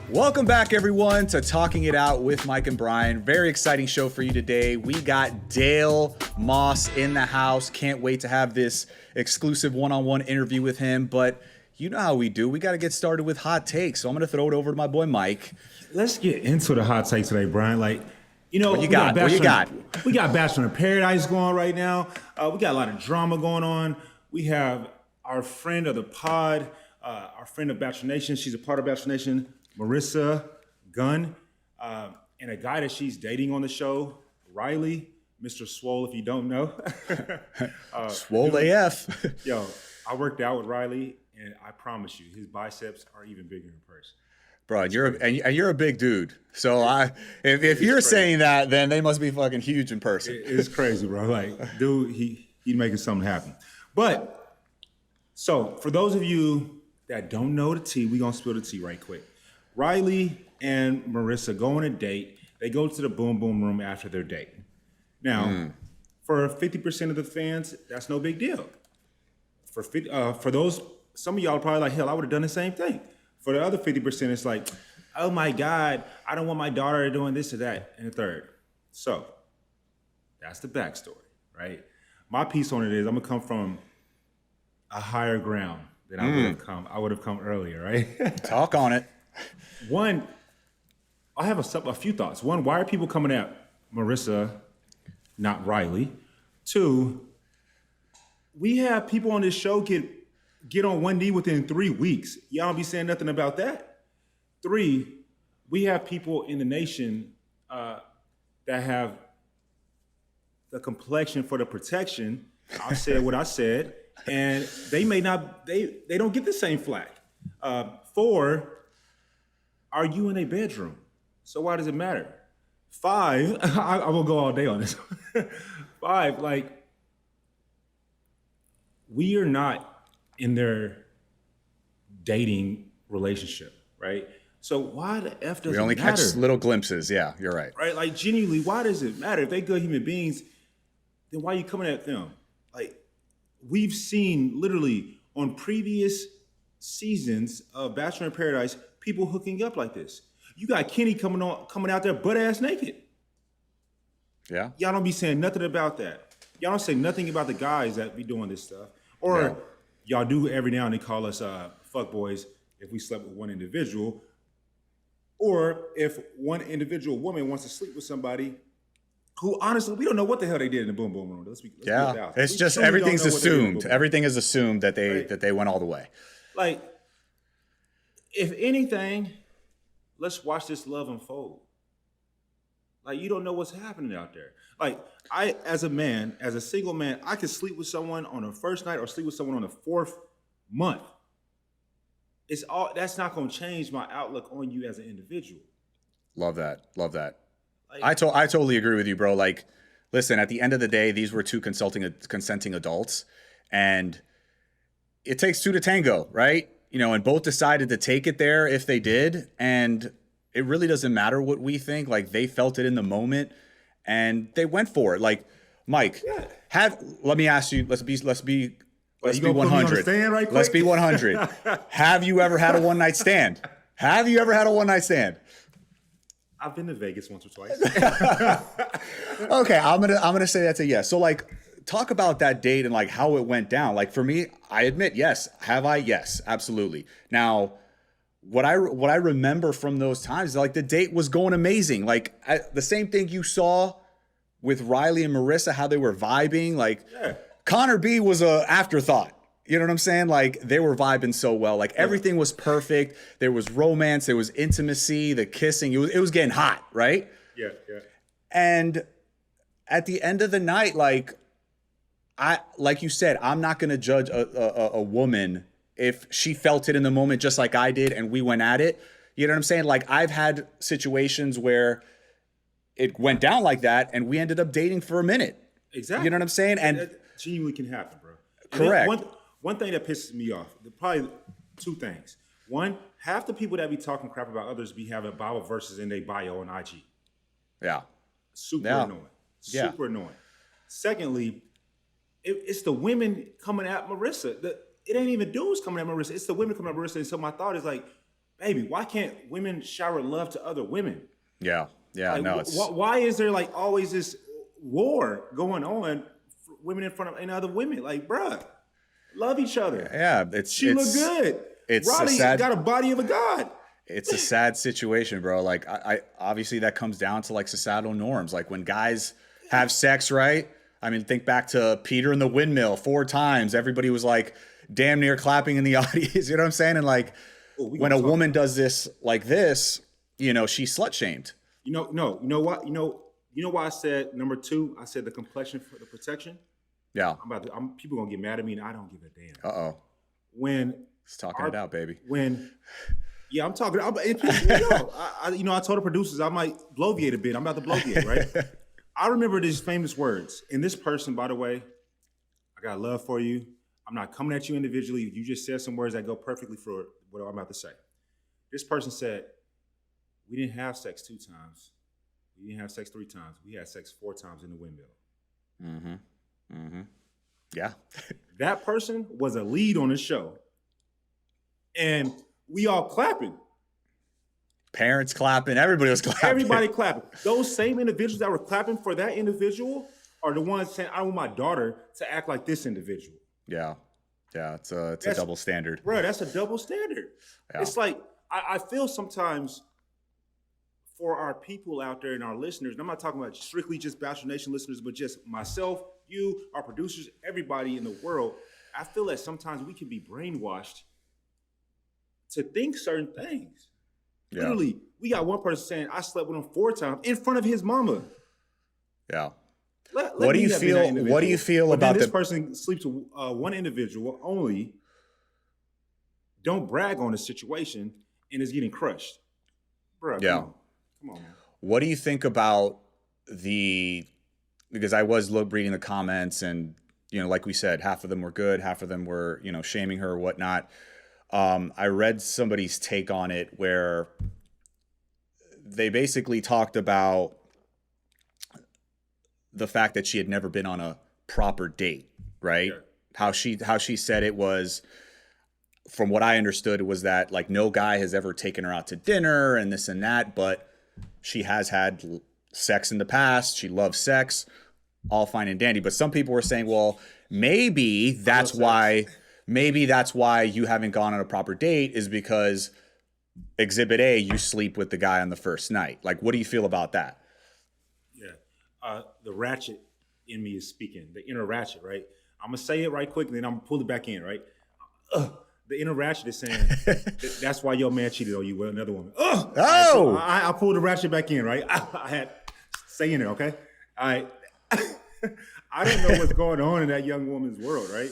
Welcome back, everyone, to Talking It Out with Mike and Bryan. Very exciting show for you today. We got Dale Moss in the house. Can't wait to have this exclusive one-on-one interview with him. But you know how we do. We got to get started with hot takes. So I'm going to throw it over to my boy Mike. Let's get into the hot takes today, Bryan. What you got? We got Bachelor in Paradise going right now. We got a lot of drama going on. We have our friend of the pod, our friend of Bachelor Nation. She's a part of Bachelor Nation, Marissa Gunn, and a guy that she's dating on the show, Riley, Mr. Swole, if you don't know. Swole AF. Yo, I worked out with Riley, and I promise you, his biceps are even bigger in person. Bro, you're a big dude. So if you're saying that, then they must be fucking huge in person. It's crazy, bro. Dude, he's making something happen. But, so, for those of you that don't know the tea, we're going to spill the tea right quick. Riley and Marissa go on a date. They go to the boom boom room after their date. Now, for 50% of the fans, that's no big deal. For those, some of y'all are probably like, hell, I would have done the same thing. For the other 50%, it's like, oh my God, I don't want my daughter doing this or that, and the third. So, that's the backstory, right? My piece on it is, I'm gonna come from a higher ground than I would have come earlier, right? Talk on it. One, I have a few thoughts. One, why are people coming at Marissa, not Riley? Two, we have people on this show get on one knee within 3 weeks. Y'all don't be saying nothing about that. Three, we have people in the nation that have the complexion for the protection. I said what I said, and they don't get the same flack. Four, are you in a bedroom? So why does it matter? Five, I will go all day on this. Five, we are not in their dating relationship, right? So why the F does it matter? We only catch little glimpses. Yeah, you're right. Right, genuinely, why does it matter? If they good human beings, then why are you coming at them? We've seen literally on previous seasons of Bachelor in Paradise, people hooking up like this. You got Kenny coming out there butt ass naked. Yeah. Y'all don't be saying nothing about that. Y'all don't say nothing about the guys that be doing this stuff. Or y'all do every now and then call us fuck boys if we slept with one individual. Or if one individual woman wants to sleep with somebody who, honestly, we don't know what the hell they did in the boom boom room. Let's get it out. It's just everything's assumed. Everything is assumed that they went all the way. If anything, let's watch this love unfold. You don't know what's happening out there. I, as a single man, I could sleep with someone on the first night or sleep with someone on the fourth month. That's not going to change my outlook on you as an individual. Love that. I totally agree with you, bro. Listen, at the end of the day, these were two consenting adults, and it takes two to tango, right? And both decided to take it there if they did, and it really doesn't matter what we think. They felt it in the moment, and they went for it. Mike, let me ask you. Let's be 100. Right, let's be 100. Have you ever had a one night stand? I've been to Vegas once or twice. Okay, I'm gonna say that's a yes. So talk about that date and how it went down. For me, I admit, yes. Have I? Yes, absolutely. Now, what I remember from those times, the date was going amazing. The same thing you saw with Riley and Marissa, how they were vibing. Connor B was a afterthought. You know what I'm saying? They were vibing so well. Everything was perfect. There was romance. There was intimacy. The kissing. It was getting hot, right? Yeah. And at the end of the night, like you said, I'm not gonna judge a woman if she felt it in the moment, just like I did, and we went at it. You know what I'm saying? I've had situations where it went down like that, and we ended up dating for a minute. Exactly. You know what I'm saying? And that genuinely can happen, bro. Correct. One thing that pisses me off, probably two things. One, half the people that be talking crap about others be having Bible verses in their bio on IG. Yeah. Super annoying. Super annoying. Secondly, it's the women coming at Marissa. It ain't even dudes coming at Marissa. It's the women coming at Marissa. And so my thought is baby, why can't women shower love to other women? Yeah. Yeah. Like, No, it's why is there like always this war going on for women in front of other women? Like, bruh, love each other. yeah. She look good. It's Riley got a body of a god. It's a sad situation, bro. Like I obviously that comes down to like societal norms. Like when guys have sex, right? I mean, think back to Peter and the Windmill 4 times. Everybody was like damn near clapping in the audience. You know what I'm saying? And like when a woman does this like this, you know, she's slut shamed. You know what? You know why I said number 2? I said the complexion for the protection. Yeah. People gonna get mad at me, and I don't give a damn. Uh-oh. When it's talking it out, baby. I'm talking. I told the producers I might bloviate a bit. I'm about to bloviate, right? I remember these famous words. And this person, by the way, I got love for you. I'm not coming at you individually. You just said some words that go perfectly for what I'm about to say. This person said, we didn't have sex 2 times. We didn't have sex 3 times. We had sex 4 times in the windmill. Mm-hmm. Mm-hmm. Yeah. That person was a lead on the show. And we all clapping. Parents clapping. Everybody was clapping. Everybody clapping. Those same individuals that were clapping for that individual are the ones saying, I want my daughter to act like this individual. Yeah. Yeah. It's a double standard. Bro, that's a double standard. Yeah. It's like, I feel sometimes for our people out there and our listeners, and I'm not talking about strictly just Bachelor Nation listeners, but just myself, you, our producers, everybody in the world, I feel that sometimes we can be brainwashed to think certain things. Yeah. Literally, we got one person saying, I slept with him 4 times in front of his mama. Yeah. What do you feel about this person sleeps with one individual only, don't brag on the situation, and is getting crushed. Bro, yeah. Come on, man. What do you think about because I was reading the comments and, you know, like we said, half of them were good, half of them were, you know, shaming her or whatnot. I read somebody's take on it where they basically talked about the fact that she had never been on a proper date, right? Yeah. How she said it was, from what I understood, it was that like no guy has ever taken her out to dinner and this and that, but she has had sex in the past. She loves sex, all fine and dandy. But some people were saying, well, maybe that's why you haven't gone on a proper date is because Exhibit A, you sleep with the guy on the first night. Like, what do you feel about that? Yeah. The ratchet in me is speaking, the inner ratchet, right? I'm going to say it right quick, and then I'm going to pull it back in, right? The inner ratchet is saying, that's why your man cheated on you with another woman. Oh! So I pulled the ratchet back in, right? I had saying it, okay? I don't know what's going on in that young woman's world, right?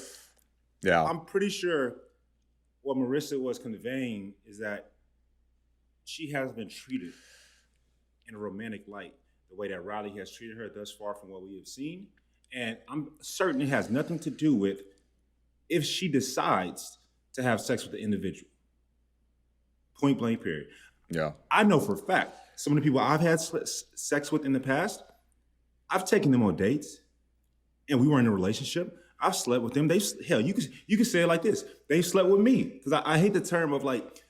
Yeah. I'm pretty sure what Marissa was conveying is that she has been treated in a romantic light the way that Riley has treated her thus far from what we have seen. And I'm certain it has nothing to do with if she decides to have sex with the individual. Point blank, period. Yeah. I know for a fact, some of the people I've had sex with in the past, I've taken them on dates and we were in a relationship. I've slept with them. You could say it like this. They slept with me. Because I hate the term of like,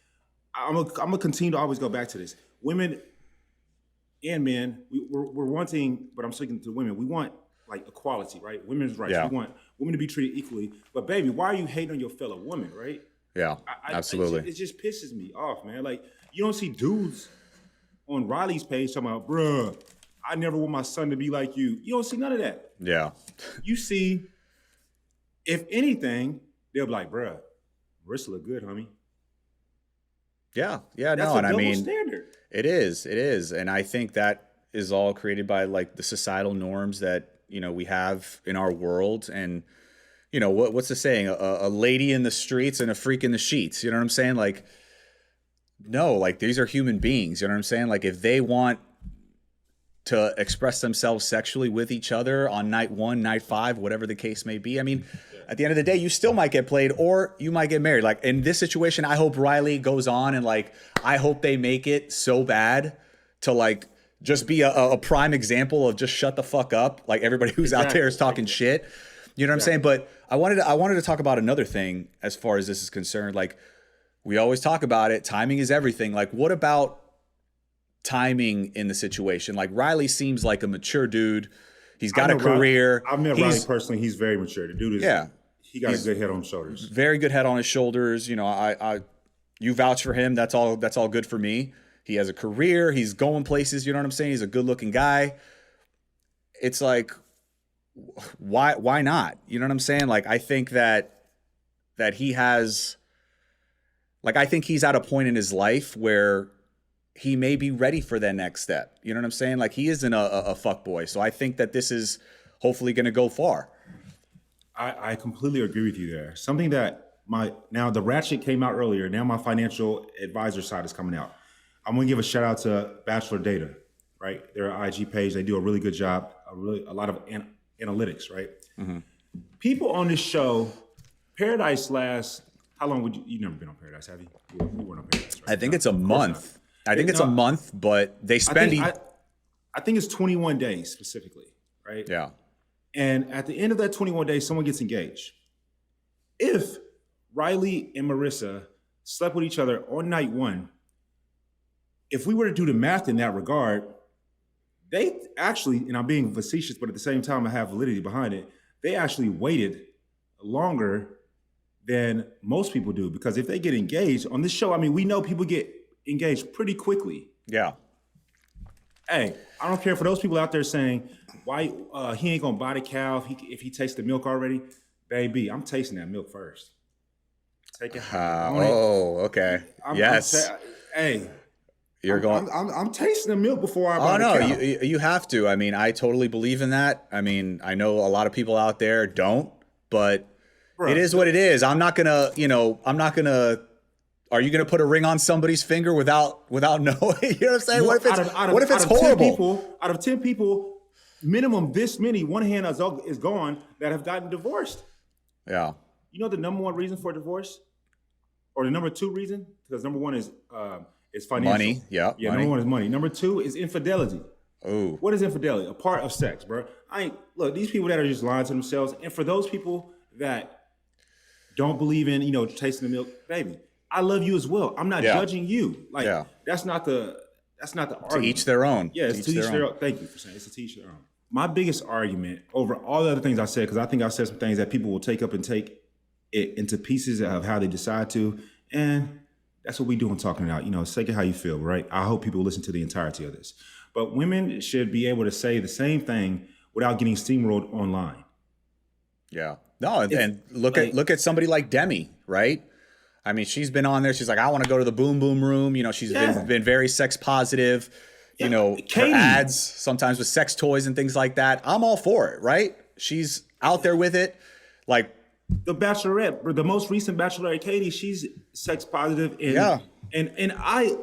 I'm gonna continue to always go back to this. Women and men, we're wanting, but I'm speaking to women, we want like equality, right? Women's rights. Yeah. We want women to be treated equally. But baby, why are you hating on your fellow woman, right? Yeah, absolutely. It just pisses me off, man. Like, you don't see dudes on Riley's page talking about, bruh, I never want my son to be like you. You don't see none of that. Yeah. You see, if anything, they'll be like, bruh, Marissa look good, homie. Yeah, That's no, and I mean, standard. It is, and I think that is all created by like the societal norms that, you know, we have in our world. And, you know, what's the saying? A lady in the streets and a freak in the sheets. You know what I'm saying? Like, no, like these are human beings. You know what I'm saying? Like if they want to express themselves sexually with each other on night 1, night 5, whatever the case may be. I mean, at the end of the day, you still might get played or you might get married. Like in this situation, I hope Riley goes on and like, I hope they make it so bad to like just be a prime example of just shut the fuck up. Like everybody who's out there is talking shit. You know what I'm saying? But I wanted to talk about another thing as far as this is concerned. Like we always talk about it. Timing is everything. Like, what about timing in the situation? Like, Riley seems like a mature dude. He's got a career. I've met Riley personally. He's very mature. The dude is, he got a good head on his shoulders. Very good head on his shoulders. You know, you vouch for him. That's all good for me. He has a career. He's going places. You know what I'm saying? He's a good looking guy. It's like, why not? You know what I'm saying? Like, I think that he has, like, I think he's at a point in his life where he may be ready for that next step. You know what I'm saying? Like, he isn't a fuckboy. So I think that this is hopefully going to go far. I completely agree with you there. Something that now the ratchet came out earlier. Now my financial advisor side is coming out. I'm going to give a shout out to Bachelor Data, right? Their IG page. They do a really good job. A lot of analytics, right? Mm-hmm. People on this show, Paradise lasts, how long would you've never been on Paradise, have you? You weren't on Paradise, right? I think it's a month. I think it's a month, but they spend... I think it's 21 days specifically, right? Yeah. And at the end of that 21 days, someone gets engaged. If Riley and Marissa slept with each other on night one, if we were to do the math in that regard, they actually, and I'm being facetious, but at the same time I have validity behind it, they actually waited longer than most people do. Because if they get engaged on this show, I mean, we know people get engaged pretty quickly. Yeah. Hey, I don't care for those people out there saying, why he ain't gonna buy the cow if he tastes the milk already. Baby, I'm tasting that milk first. Take it. Okay. Yes. Hey. You're going. I'm tasting the milk before I buy the cow. Oh no, you have to. I mean, I totally believe in that. I mean, I know a lot of people out there don't, but it is what it is. I'm not gonna. Are you gonna put a ring on somebody's finger without knowing? You know what I'm saying? What if it's horrible? Out of 10 people, minimum this many, one hand is gone that have gotten divorced. Yeah. You know the number one reason for divorce, or the number two reason? Because number one is financial. Money. Yeah. Yeah. Money. Number one is money. Number two is infidelity. Oh. What is infidelity? A part of sex, bro. Look, these people that are just lying to themselves, and for those people that don't believe in, tasting the milk, baby, I love you as well. I'm not judging you. That's not the argument. To each their own. Yeah, it's to each their own. Thank you for saying it's to each their own. My biggest argument over all the other things I said, because I think I said some things that people will take up and take it into pieces of how they decide to, and that's what we do in talking it out. Say it how you feel, right? I hope people listen to the entirety of this. But women should be able to say the same thing without getting steamrolled online. Yeah. No, and look at somebody like Demi, right? I mean, she's been on there. She's like, I want to go to the boom boom room. She's been very sex positive. Her ads sometimes with sex toys and things like that. I'm all for it, right? She's out there with it. Like the Bachelorette, the most recent Bachelorette, Katie, she's sex positive. And I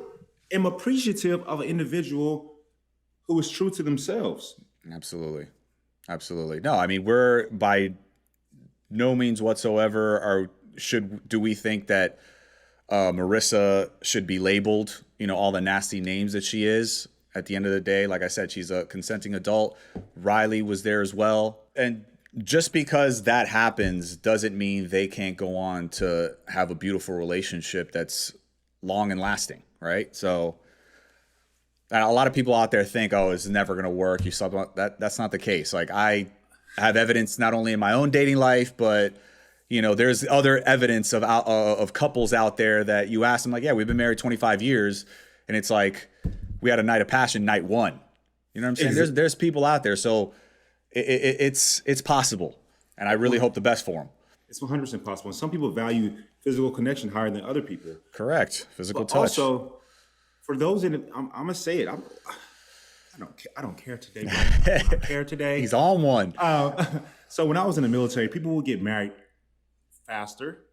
am appreciative of an individual who is true to themselves. Absolutely. No, I mean, we're by no means whatsoever do we think that Marissa should be labeled, all the nasty names that she is. At the end of the day, like I said, she's a consenting adult. Riley was there as well. And just because that happens doesn't mean they can't go on to have a beautiful relationship that's long and lasting, right? So a lot of people out there think, it's never going to work. That's not the case. Like, I have evidence not only in my own dating life, but there's other evidence of couples out there that you ask them, like, yeah, we've been married 25 years. And it's like, we had a night of passion, night one. You know what I'm saying? There's people out there. So it's possible. And I really hope the best for them. It's 100% possible. And some people value physical connection higher than other people. Correct. Physical touch. Also, for those I'm going to say it. I don't care today. Bro. I don't care today. He's on one. So when I was in the military, people would get married faster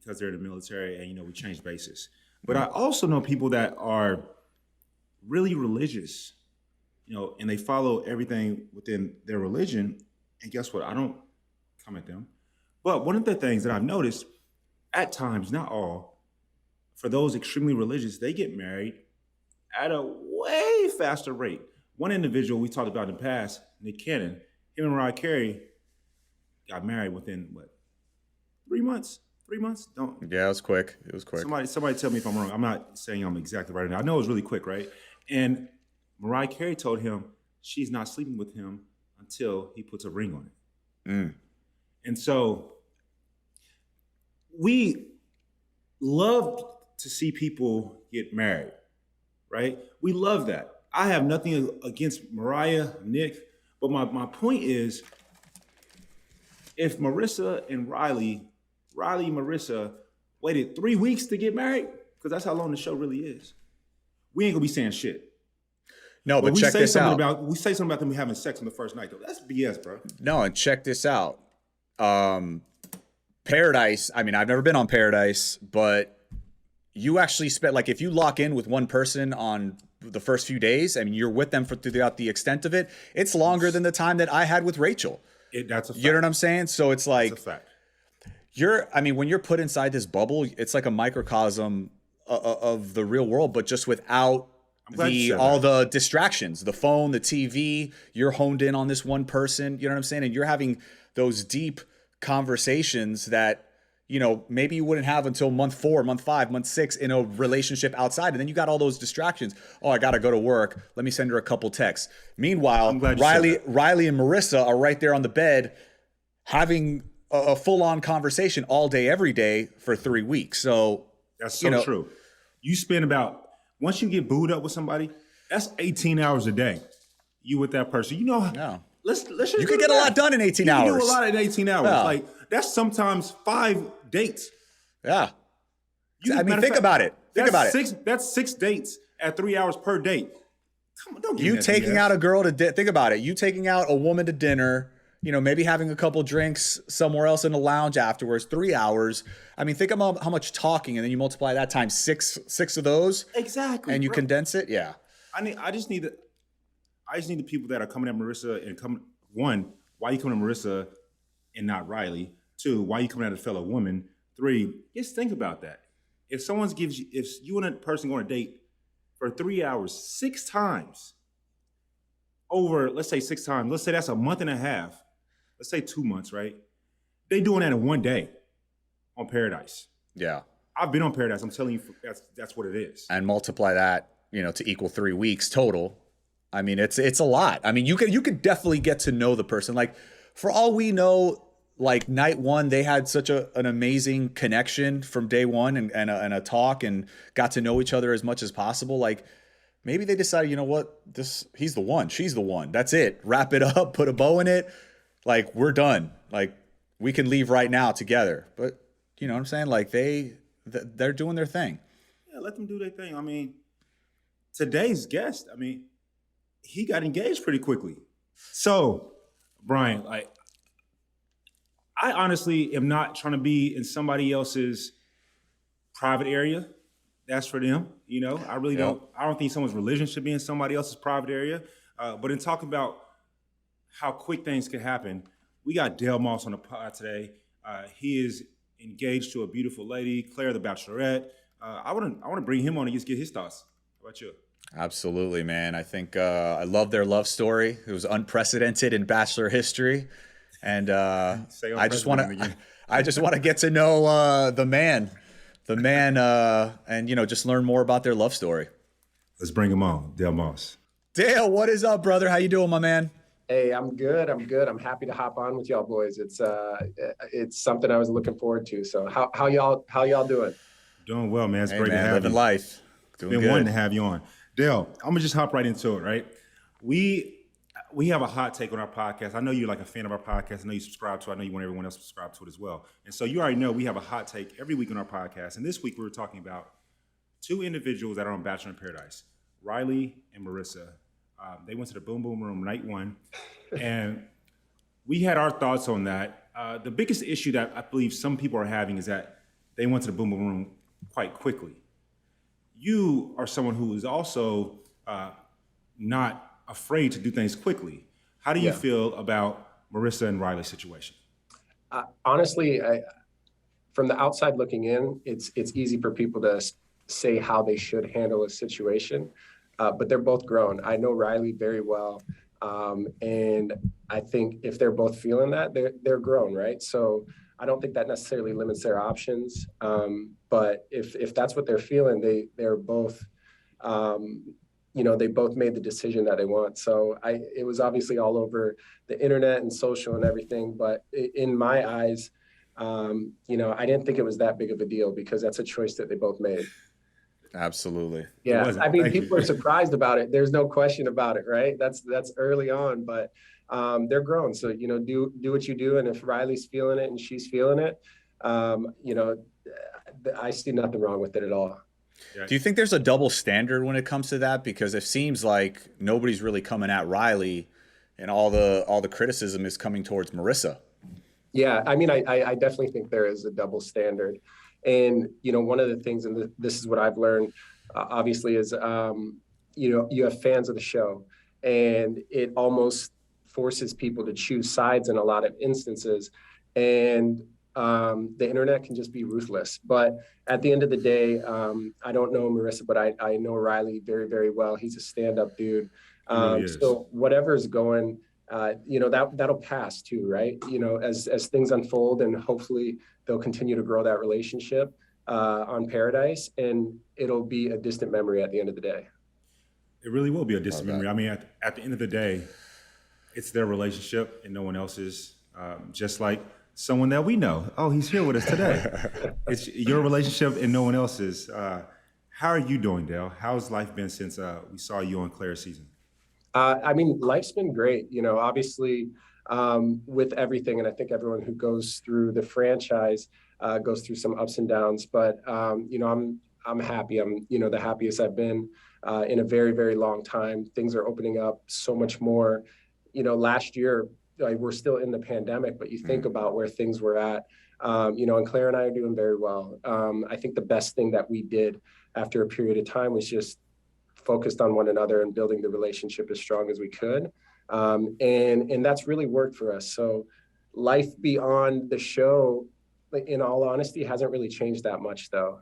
because they're in the military and, we change bases. But I also know people that are really religious, and they follow everything within their religion. And guess what? I don't come at them. But one of the things that I've noticed at times, not all, for those extremely religious, they get married at a way faster rate. One individual we talked about in the past, Nick Cannon, him and Mariah Carey got married within 3 months, 3 months? Don't. Yeah, it was quick. It was quick. Somebody tell me if I'm wrong. I'm not saying I'm exactly right now. I know it was really quick, right? And Mariah Carey told him she's not sleeping with him until he puts a ring on it. And so we love to see people get married, right? We love that. I have nothing against Mariah, Nick, but my point is, if Marissa and Riley and Marissa waited 3 weeks to get married, because that's how long the show really is, we ain't gonna be saying shit. No, but check this out. We say something about them having sex on the first night, though. That's BS, bro. No, and check this out. Paradise, I mean, I've never been on Paradise, but you actually spend, like, if you lock in with one person on the first few days, I mean, you're with them for throughout the extent of it, it's longer than the time that I had with Rachel. That's a fact. You know what I'm saying? So it's like, that's a fact. When you're put inside this bubble, it's like a microcosm of the real world, but just without all the distractions, the phone, the TV. You're honed in on this one person, you know what I'm saying? And you're having those deep conversations that, you know, maybe you wouldn't have until month 4, month 5, month 6 in a relationship outside. And then you got all those distractions. Oh, I got to go to work. Let me send her a couple texts. Meanwhile, Riley and Marissa are right there on the bed having a full-on conversation all day, every day for 3 weeks. So that's so true. You spend once you get booed up with somebody, that's 18 hours a day. You with that person. You know, let's just you can get a lot done in 18 hours. You can do a lot in 18 hours. Yeah. Like, that's sometimes 5 dates. Yeah. Think about it. That's 6 dates at 3 hours per date. Come on, don't give me that taking out a girl to think about it. You taking out a woman to dinner, you know, maybe having a couple drinks somewhere else in the lounge afterwards, 3 hours. I mean, think about how much talking, and then you multiply that times six of those. Exactly. And you condense it. Yeah. I just need the people that are coming at Marissa and one, why are you coming at Marissa and not Riley? 2, why are you coming at a fellow woman? 3, just think about that. If you and a person go on a date for 3 hours, 6 times over, let's say 6 times, let's say that's a month and a half. Let's say 2 months, right? They doing that in one day on Paradise. Yeah. I've been on Paradise. I'm telling you, that's what it is. And multiply that, you know, to equal 3 weeks total. I mean, it's a lot. I mean, you could definitely get to know the person. Like, for all we know, like, night 1, they had such an amazing connection from day 1 and a talk and got to know each other as much as possible. Like, maybe they decided, you know what, he's the one, she's the one. That's it. Wrap it up, put a bow in it. Like, we're done. Like, we can leave right now together. But you know what I'm saying? Like, they're doing their thing. Yeah, let them do their thing. I mean, today's guest, I mean, he got engaged pretty quickly. So, Bryan, like, I honestly am not trying to be in somebody else's private area. That's for them, you know. I really don't. I don't think someone's religion should be in somebody else's private area. But in talking about how quick things can happen, we got Dale Moss on the pod today. He is engaged to a beautiful lady, Clare, the Bachelorette. I want to bring him on and just get his thoughts. How about you? Absolutely, man. I think I love their love story. It was unprecedented in Bachelor history, and I just want to get to know the man, and you know, just learn more about their love story. Let's bring him on, Dale Moss. Dale, what is up, brother? How you doing, my man? Hey, I'm good. I'm happy to hop on with y'all boys. It's something I was looking forward to. So how y'all doing? Doing well, man. It's great to have living you. Life. Doing Been good. wanting to have you on. Dale, I'm gonna just hop right into it, right? We have a hot take on our podcast. I know you're like a fan of our podcast. I know you subscribe to it. I know you want everyone else to subscribe to it as well. And so you already know we have a hot take every week on our podcast. And this week we were talking about 2 individuals that are on Bachelor in Paradise, Riley and Marissa. They went to the Boom Boom Room night 1, and we had our thoughts on that. The biggest issue that I believe some people are having is that they went to the Boom Boom Room quite quickly. You are someone who is also not afraid to do things quickly. How do you feel about Marissa and Riley's situation? Honestly, from the outside looking in, it's easy for people to say how they should handle a situation. But they're both grown. I know Riley very well. And I think if they're both feeling that, they're grown, right? So I don't think that necessarily limits their options. But if that's what they're feeling, they're both, they both made the decision that they want. So it was obviously all over the internet and social and everything. But in my eyes, I didn't think it was that big of a deal because that's a choice that they both made. Absolutely. Yeah, I mean, people are surprised about it. There's no question about it, right? That's early on, but they're grown. So do what you do, and if Riley's feeling it and she's feeling it, I see nothing wrong with it at all. Do you think there's a double standard when it comes to that? Because it seems like nobody's really coming at Riley, and all the criticism is coming towards Marissa. Yeah, I mean, I definitely think there is a double standard. And, one of the things, and this is what I've learned, obviously, is, you have fans of the show, and it almost forces people to choose sides in a lot of instances. And the internet can just be ruthless. But at the end of the day, I don't know Marissa, but I know Riley very, very well. He's a stand-up dude. Really so whatever's going, that'll pass too, right? As things unfold, and hopefully they'll continue to grow that relationship on Paradise, and it'll be a distant memory at the end of the day. It really will be a distant memory. I mean, at the end of the day, it's their relationship and no one else's. Just like someone that we know. Oh, he's here with us today. It's your relationship and no one else's. How are you doing, Dale? How's life been since we saw you on Clare's season? I mean, life's been great, obviously, with everything. And I think everyone who goes through the franchise goes through some ups and downs. But, I'm happy. I'm, the happiest I've been in a very, very long time. Things are opening up so much more. Last year, we're still in the pandemic, but you think about where things were at, and Clare and I are doing very well. I think the best thing that we did after a period of time was just focused on one another and building the relationship as strong as we could. And that's really worked for us. So life beyond the show, in all honesty, hasn't really changed that much though.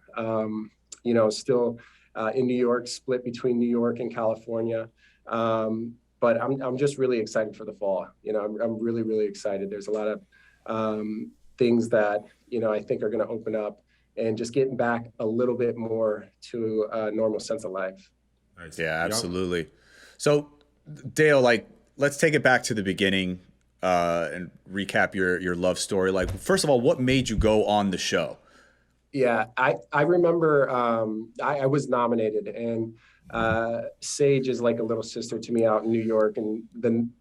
Still in New York, split between New York and California. But I'm just really excited for the fall. I'm really, really excited. There's a lot of things that, I think are going to open up, and just getting back a little bit more to a normal sense of life. Nice. Yeah, absolutely. So Dale, let's take it back to the beginning and recap your love story. First of all, what made you go on the show? Yeah, I remember I was nominated, and Sage is like a little sister to me out in New York. And then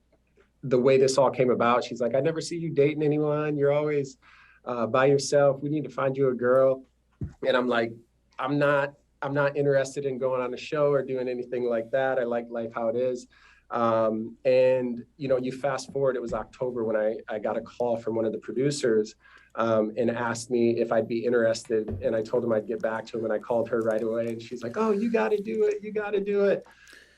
the way this all came about, she's like, I never see you dating anyone. You're always by yourself. We need to find you a girl. And I'm like, I'm not interested in going on a show or doing anything like that. I like life how it is. And, you fast forward, it was October when I got a call from one of the producers and asked me if I'd be interested. And I told him I'd get back to him, and I called her right away. And she's like, oh, you got to do it. You got to do it.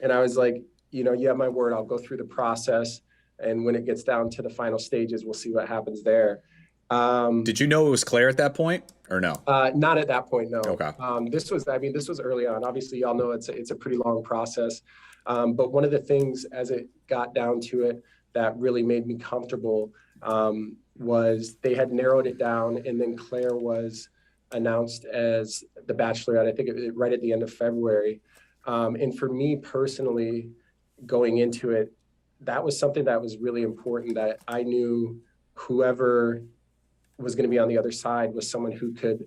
And I was like, you have my word. I'll go through the process. And when it gets down to the final stages, we'll see what happens there. Did you know it was Clare at that point or no? Not at that point, no. Okay. This was early on. Obviously, y'all know it's a pretty long process. But one of the things, as it got down to it, that really made me comfortable was they had narrowed it down, and then Clare was announced as the Bachelorette. I think it was right at the end of February. And for me personally, going into it, that was something that was really important, that I knew whoever was going to be on the other side was someone who could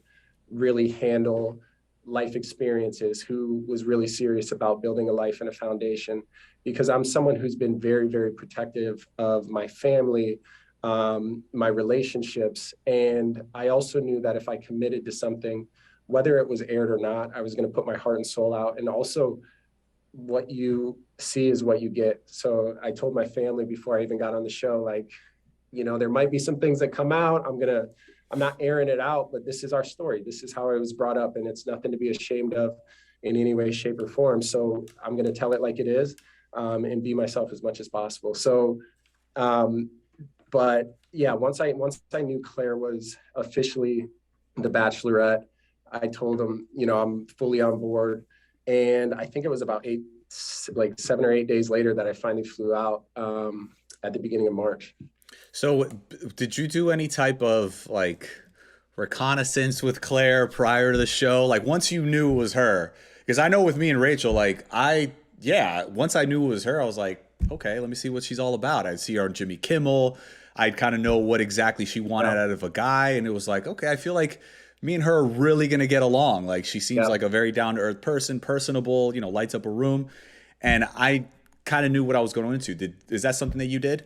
really handle life experiences, who was really serious about building a life and a foundation, because I'm someone who's been very, very protective of my family, my relationships. And I also knew that if I committed to something, whether it was aired or not, I was going to put my heart and soul out. And also, what you see is what you get. So I told my family before I even got on the show, there might be some things that come out. I'm not airing it out, but this is our story. This is how I was brought up, and it's nothing to be ashamed of in any way, shape, or form. So I'm going to tell it like it is, and be myself as much as possible. So, but yeah, once I knew Clare was officially the Bachelorette, I told him, I'm fully on board. And I think it was about 7 or 8 days later that I finally flew out at the beginning of March. So, did you do any type of like reconnaissance with Claire prior to the show? Like, once you knew it was her, because I know with me and Rachel, like, yeah, once I knew it was her, I was like, okay, let me see what she's all about. I'd see her on Jimmy Kimmel. I'd kind of know what exactly she wanted Yeah. out of a guy. And it was like, okay, I feel like me and her are really going to get along. Like, she seems Yeah. like a very down to earth person, personable, lights up a room. And I kind of knew what I was going into. Is that something that you did?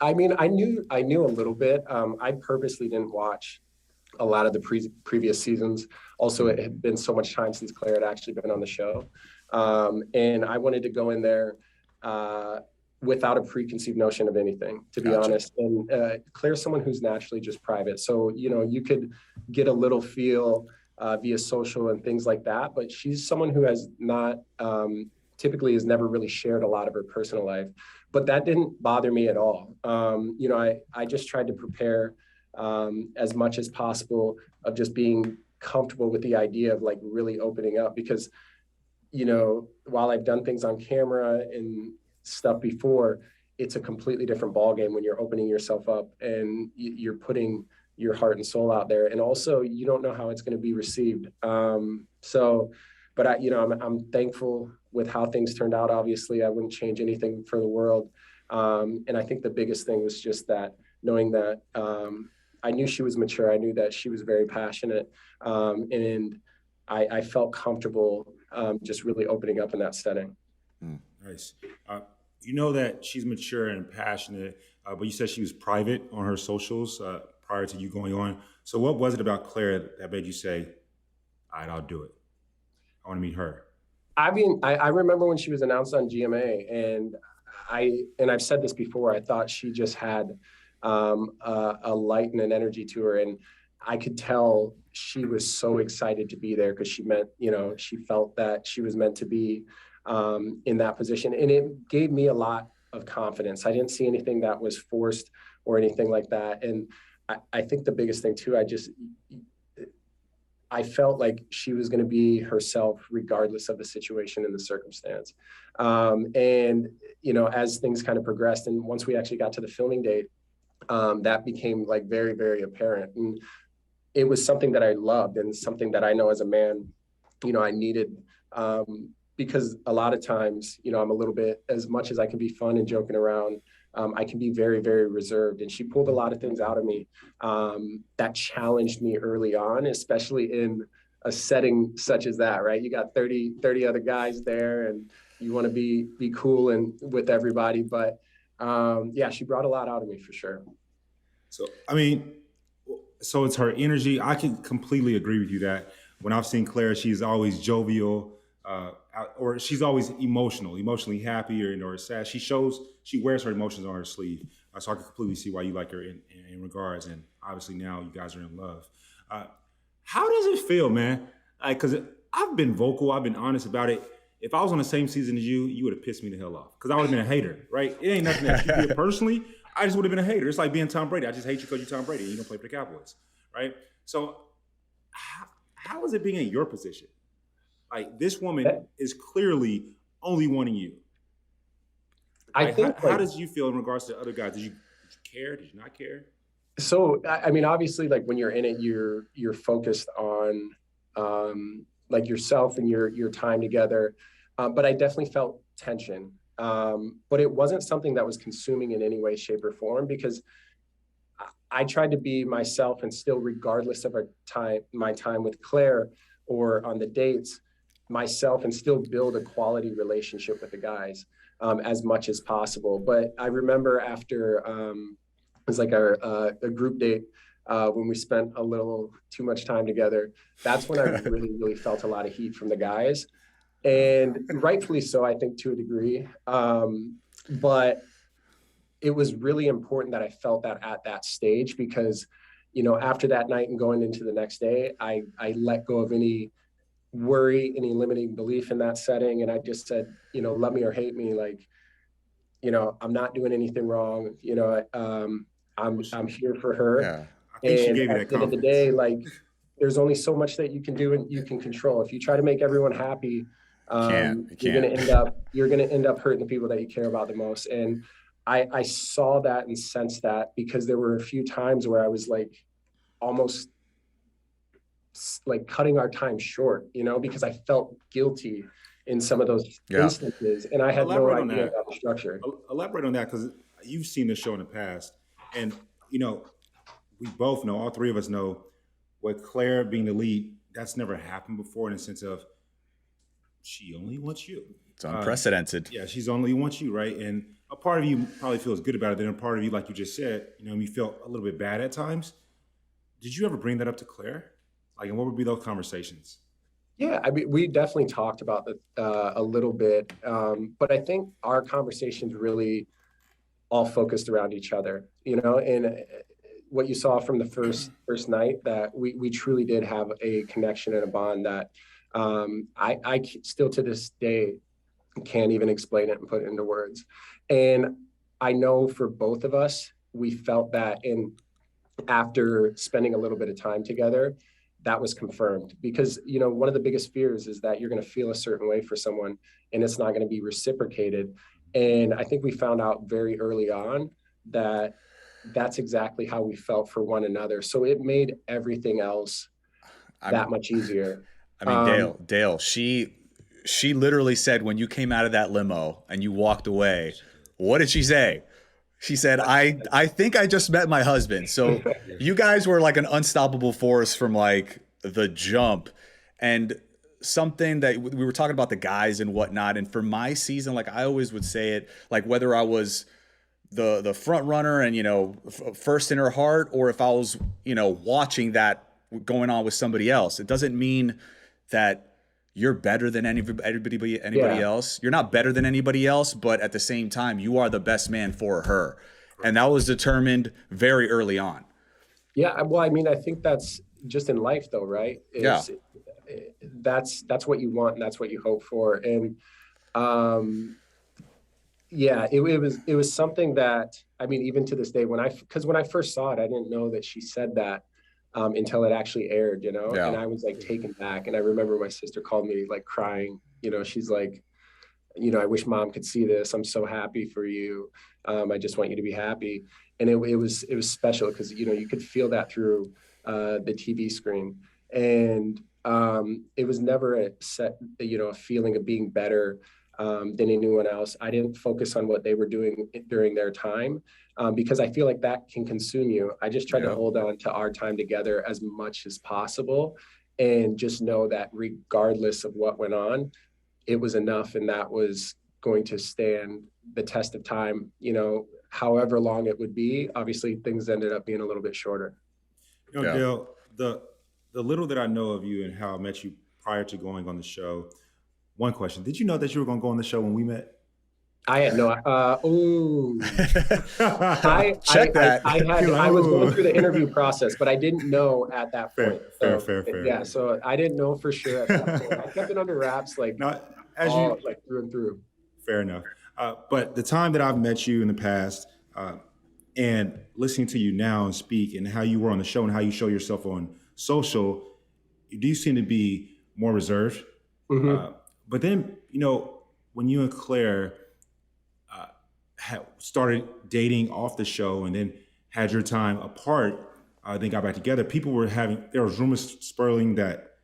I mean, I knew a little bit. I purposely didn't watch a lot of the previous seasons. Also, it had been so much time since Claire had actually been on the show. And I wanted to go in there uh, without a preconceived notion of anything, to be Gotcha. honest. And Claire's someone who's naturally just private. So, you could get a little feel via social and things like that. But she's someone who has not, typically has never really shared a lot of her personal life. But that didn't bother me at all. I just tried to prepare as much as possible of just being comfortable with the idea of like really opening up because while I've done things on camera and stuff before, it's a completely different ballgame when you're opening yourself up and you're putting your heart and soul out there, and also you don't know how it's going to be received. But I'm thankful with how things turned out. Obviously, I wouldn't change anything for the world, and I think the biggest thing was just that knowing that I knew she was mature. I knew that she was very passionate, and I felt comfortable just really opening up in that setting. Nice. You know that she's mature and passionate, but you said she was private on her socials prior to you going on. So what was it about Claire that made you say, all right, I'll do it. I want to meet her. I mean, I remember when she was announced on GMA, and I've said this before. I thought she just had a light and an energy to her, and I could tell she was so excited to be there because she felt that she was meant to be in that position, and it gave me a lot of confidence. I didn't see anything that was forced or anything like that, and I think the biggest thing too, I felt like she was going to be herself regardless of the situation and the circumstance. And, as things kind of progressed and once we actually got to the filming date, that became like very, very apparent. And it was something that I loved and something that I know as a man, I needed, because a lot of times, I'm a little bit, as much as I can be fun and joking around, I can be very, very reserved. And she pulled a lot of things out of me that challenged me early on, especially in a setting such as that, right? You got 30 other guys there and you want to be cool and with everybody. But yeah, she brought a lot out of me for sure. So, I mean, so it's her energy. I can completely agree with you that when I've seen Claire, she's always jovial, or she's always emotionally happy or sad. She wears her emotions on her sleeve. So I can completely see why you like her in regards. And obviously now you guys are in love. How does it feel, man? Because I've been vocal, I've been honest about it. If I was on the same season as you would have pissed me the hell off because I would have been a hater, right? It ain't nothing that you did personally. I just would have been a hater. It's like being Tom Brady. I just hate you because you're Tom Brady and you don't play for the Cowboys, right? So how is it being in your position? Like this woman is clearly only wanting you. I Like, think how does you feel in regards to the other guys? Did you care? Did you not care? so. I mean, obviously, like when you're in it, you're focused on like yourself and your time together. But I definitely felt tension. But it wasn't something that was consuming in any way, shape, or form because I tried to be myself and still, regardless of my time with Claire or on the dates, myself and still build a quality relationship with the guys as much as possible. But I remember after it was like a group date when we spent a little too much time together. That's when I really, really felt a lot of heat from the guys. And rightfully so, I think, to a degree. But it was really important that I felt that at that stage because, after that night and going into the next day, I let go of any worry, any limiting belief in that setting. And I just said, love me or hate me, like, I'm not doing anything wrong. I'm here for her. Yeah. I think she And gave you at that the end of the confidence. day, like, there's only so much that you can do and you can control. If you try to make everyone happy, You can't. you're gonna end up hurting the people that you care about the most. And I saw that and sensed that, because there were a few times where I was like almost like cutting our time short, because I felt guilty in some of those Yeah. instances, and I had no Elaborate on idea that. about the structure. Elaborate on that, because you've seen this show in the past, and we both know, all three of us know, with Claire being the lead, that's never happened before, in the sense of she only wants you. It's unprecedented. Yeah, she's only wants you, right? And a part of you probably feels good about it. Then a part of you, like you just said, you felt a little bit bad at times. Did you ever bring that up to Claire? Like, and what would be those conversations? Yeah, I mean, we definitely talked about that a little bit, but I think our conversations really all focused around each other, and what you saw from the first night, that we truly did have a connection and a bond that I still to this day can't even explain it and put it into words. And I know for both of us, we felt that, and after spending a little bit of time together, that was confirmed, because one of the biggest fears is that you're going to feel a certain way for someone and it's not going to be reciprocated. And I think we found out very early on that that's exactly how we felt for one another. So it made everything else that much easier. I mean, Dale, she literally said, when you came out of that limo and you walked away, what did she say? She said, I think I just met my husband. So you guys were like an unstoppable force from like the jump. And something that we were talking about, the guys and whatnot. And for my season, like I always would say it, like whether I was the front runner and, first in her heart, or if I was, watching that going on with somebody else, it doesn't mean that you're better than anybody else. You're not better than anybody else, but at the same time, you are the best man for her. And that was determined very early on. Yeah. Well, I mean, I think that's just in life though, right? That's what you want and that's what you hope for. And it was something that, I mean, even to this day, because when I first saw it, I didn't know that she said that until it actually aired, and I was like taken back. And I remember my sister called me like crying, she's like, I wish mom could see this. I'm so happy for you. I just want you to be happy. And it was special because, you could feel that through the TV screen. And it was never a feeling of being better than anyone else. I didn't focus on what they were doing during their time because I feel like that can consume you. I just tried to hold on to our time together as much as possible and just know that regardless of what went on, it was enough, and that was going to stand the test of time, however long it would be. Obviously, things ended up being a little bit shorter. Dale, the little that I know of you and how I met you prior to going on the show, one question: did you know that you were going to go on the show when we met? I had no. Check that. I was going through the interview process, but I didn't know at that point. Fair. Yeah, so I didn't know for sure at that point. I kept it under wraps, like through and through. Fair enough. But the time that I've met you in the past, and listening to you now and speak, and how you were on the show and how you show yourself on social, you do seem to be more reserved. Mm-hmm. But then, when you and Claire started dating off the show and then had your time apart, then got back together, there was rumors swirling that